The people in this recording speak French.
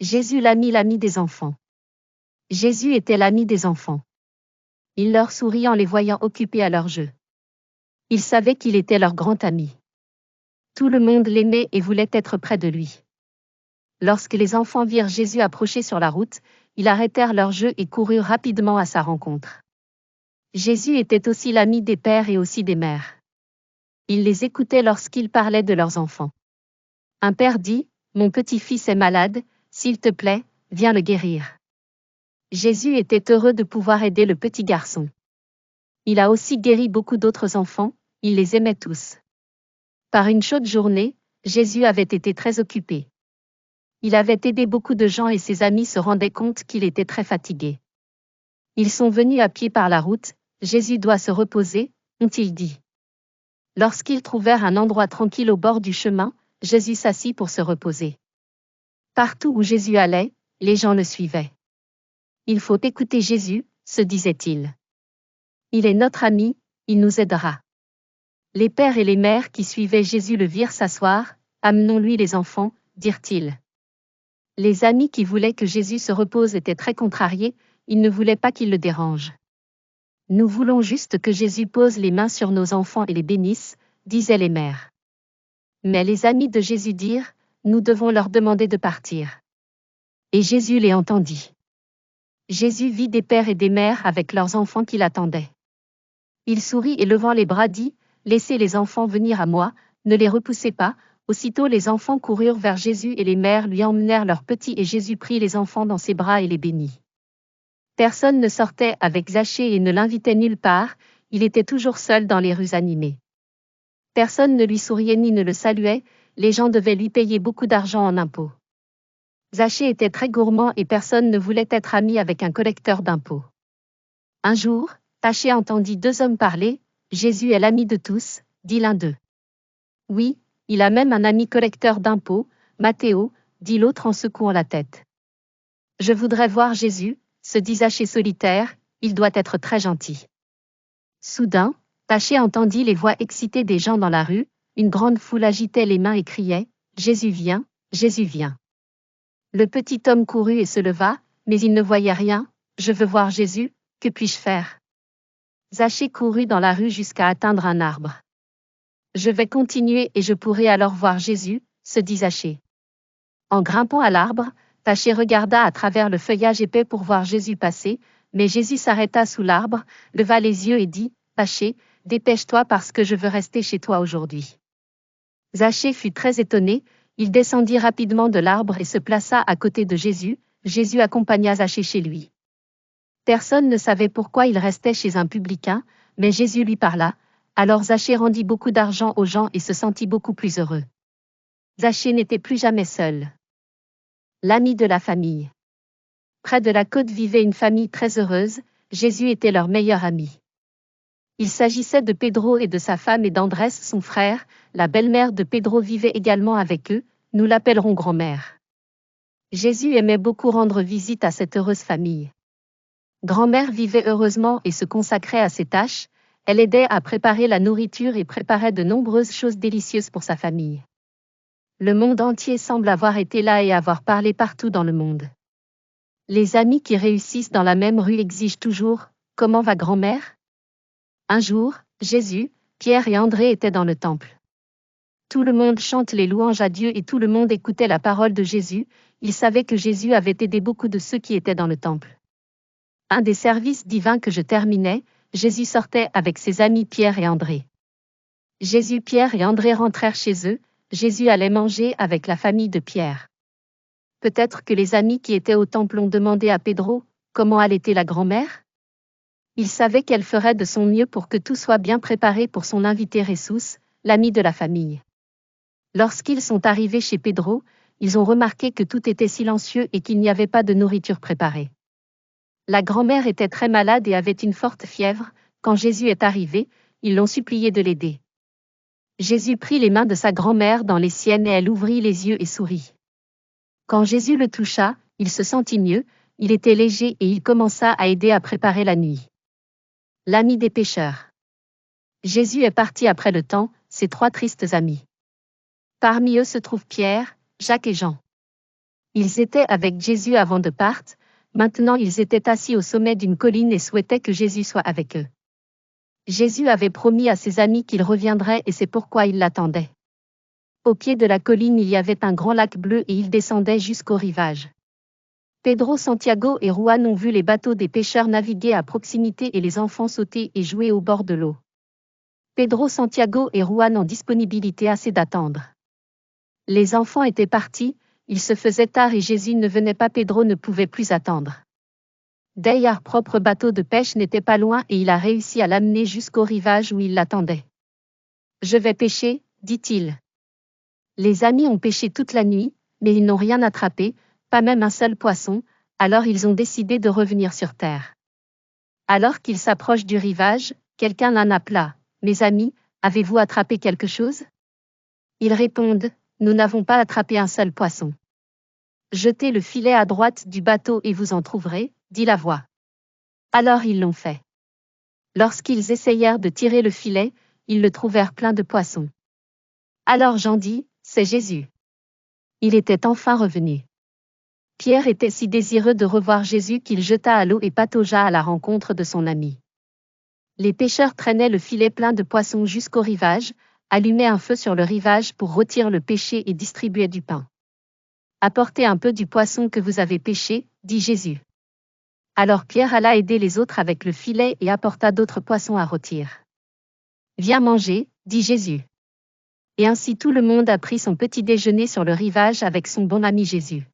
Jésus l'ami des enfants. Jésus était l'ami des enfants. Il leur sourit en les voyant occupés à leur jeu. Il savait qu'il était leur grand ami. Tout le monde l'aimait et voulait être près de lui. Lorsque les enfants virent Jésus approcher sur la route, ils arrêtèrent leur jeu et coururent rapidement à sa rencontre. Jésus était aussi l'ami des pères et aussi des mères. Il les écoutait lorsqu'ils parlaient de leurs enfants. Un père dit, « Mon petit-fils est malade, s'il te plaît, viens le guérir. » Jésus était heureux de pouvoir aider le petit garçon. Il a aussi guéri beaucoup d'autres enfants, il les aimait tous. Par une chaude journée, Jésus avait été très occupé. Il avait aidé beaucoup de gens et ses amis se rendaient compte qu'il était très fatigué. Ils sont venus à pied par la route, Jésus doit se reposer, ont-ils dit. Lorsqu'ils trouvèrent un endroit tranquille au bord du chemin, Jésus s'assit pour se reposer. Partout où Jésus allait, les gens le suivaient. Il faut écouter Jésus, se disait-il. Il est notre ami, il nous aidera. Les pères et les mères qui suivaient Jésus le virent s'asseoir, amenons-lui les enfants, dirent-ils. Les amis qui voulaient que Jésus se repose étaient très contrariés, ils ne voulaient pas qu'il le dérange. Nous voulons juste que Jésus pose les mains sur nos enfants et les bénisse, disaient les mères. Mais les amis de Jésus dirent, nous devons leur demander de partir. Et Jésus les entendit. Jésus vit des pères et des mères avec leurs enfants qui l'attendaient. Il sourit et levant les bras dit, laissez les enfants venir à moi, ne les repoussez pas. Aussitôt les enfants coururent vers Jésus et les mères lui emmenèrent leurs petits et Jésus prit les enfants dans ses bras et les bénit. Personne ne sortait avec Zachée et ne l'invitait nulle part, il était toujours seul dans les rues animées. Personne ne lui souriait ni ne le saluait, les gens devaient lui payer beaucoup d'argent en impôts. Zachée était très gourmand et personne ne voulait être ami avec un collecteur d'impôts. Un jour, Zachée entendit deux hommes parler, Jésus est l'ami de tous, dit l'un d'eux. Oui, il a même un ami collecteur d'impôts, Matthéo, dit l'autre en secouant la tête. Je voudrais voir Jésus, se dit Zachée solitaire, il doit être très gentil. Soudain, Zachée entendit les voix excitées des gens dans la rue, une grande foule agitait les mains et criait, Jésus vient, Jésus vient. Le petit homme courut et se leva, mais il ne voyait rien, je veux voir Jésus, que puis-je faire? Zachée courut dans la rue jusqu'à atteindre un arbre. Je vais continuer et je pourrai alors voir Jésus, se dit Zachée. En grimpant à l'arbre, Zachée regarda à travers le feuillage épais pour voir Jésus passer, mais Jésus s'arrêta sous l'arbre, leva les yeux et dit, Zachée, dépêche-toi parce que je veux rester chez toi aujourd'hui. Zachée fut très étonné, il descendit rapidement de l'arbre et se plaça à côté de Jésus, Jésus accompagna Zachée chez lui. Personne ne savait pourquoi il restait chez un publicain, mais Jésus lui parla, alors Zachée rendit beaucoup d'argent aux gens et se sentit beaucoup plus heureux. Zachée n'était plus jamais seul. L'ami de la famille. Près de la côte vivait une famille très heureuse, Jésus était leur meilleur ami. Il s'agissait de Pedro et de sa femme et d'Andrés son frère, la belle-mère de Pedro vivait également avec eux, nous l'appellerons grand-mère. Jésus aimait beaucoup rendre visite à cette heureuse famille. Grand-mère vivait heureusement et se consacrait à ses tâches, elle aidait à préparer la nourriture et préparait de nombreuses choses délicieuses pour sa famille. Le monde entier semble avoir été là et avoir parlé partout dans le monde. Les amis qui réussissent dans la même rue exigent toujours « Comment va grand-mère ?» Un jour, Jésus, Pierre et André étaient dans le temple. Tout le monde chante les louanges à Dieu et tout le monde écoutait la parole de Jésus, ils savaient que Jésus avait aidé beaucoup de ceux qui étaient dans le temple. Un des services divins que je terminais, Jésus sortait avec ses amis Pierre et André. Jésus, Pierre et André rentrèrent chez eux, Jésus allait manger avec la famille de Pierre. Peut-être que les amis qui étaient au temple ont demandé à Pedro, comment allait la grand-mère? Il savait qu'elle ferait de son mieux pour que tout soit bien préparé pour son invité Jesús, l'ami de la famille. Lorsqu'ils sont arrivés chez Pedro, ils ont remarqué que tout était silencieux et qu'il n'y avait pas de nourriture préparée. La grand-mère était très malade et avait une forte fièvre, quand Jésus est arrivé, ils l'ont supplié de l'aider. Jésus prit les mains de sa grand-mère dans les siennes et elle ouvrit les yeux et sourit. Quand Jésus le toucha, il se sentit mieux, il était léger et il commença à aider à préparer la nuit. L'ami des pécheurs. Jésus est parti après le temps, ses trois tristes amis. Parmi eux se trouvent Pierre, Jacques et Jean. Ils étaient avec Jésus avant de partir, maintenant ils étaient assis au sommet d'une colline et souhaitaient que Jésus soit avec eux. Jésus avait promis à ses amis qu'il reviendrait et c'est pourquoi ils l'attendaient. Au pied de la colline il y avait un grand lac bleu et il descendait jusqu'au rivage. Pedro, Santiago et Juan ont vu les bateaux des pêcheurs naviguer à proximité et les enfants sauter et jouer au bord de l'eau. Pedro, Santiago et Juan ont disponibilité assez d'attendre. Les enfants étaient partis, il se faisait tard et Jésus ne venait pas. Pedro ne pouvait plus attendre. D'ailleurs, propre bateau de pêche n'était pas loin et il a réussi à l'amener jusqu'au rivage où il l'attendait. « Je vais pêcher, dit-il. Les amis ont pêché toute la nuit, mais ils n'ont rien attrapé, pas même un seul poisson, alors ils ont décidé de revenir sur terre. Alors qu'ils s'approchent du rivage, quelqu'un l'en appela. « Mes amis, avez-vous attrapé quelque chose ?» Ils répondent, « Nous n'avons pas attrapé un seul poisson. » « Jetez le filet à droite du bateau et vous en trouverez, » dit la voix. Alors ils l'ont fait. Lorsqu'ils essayèrent de tirer le filet, ils le trouvèrent plein de poissons. Alors Jean dit, « C'est Jésus. » Il était enfin revenu. Pierre était si désireux de revoir Jésus qu'il jeta à l'eau et pataugea à la rencontre de son ami. Les pêcheurs traînaient le filet plein de poissons jusqu'au rivage, allumaient un feu sur le rivage pour rôtir le pêché et distribuaient du pain. « Apportez un peu du poisson que vous avez pêché, » dit Jésus. Alors Pierre alla aider les autres avec le filet et apporta d'autres poissons à rôtir. « Viens manger, » dit Jésus. Et ainsi tout le monde a pris son petit déjeuner sur le rivage avec son bon ami Jésus.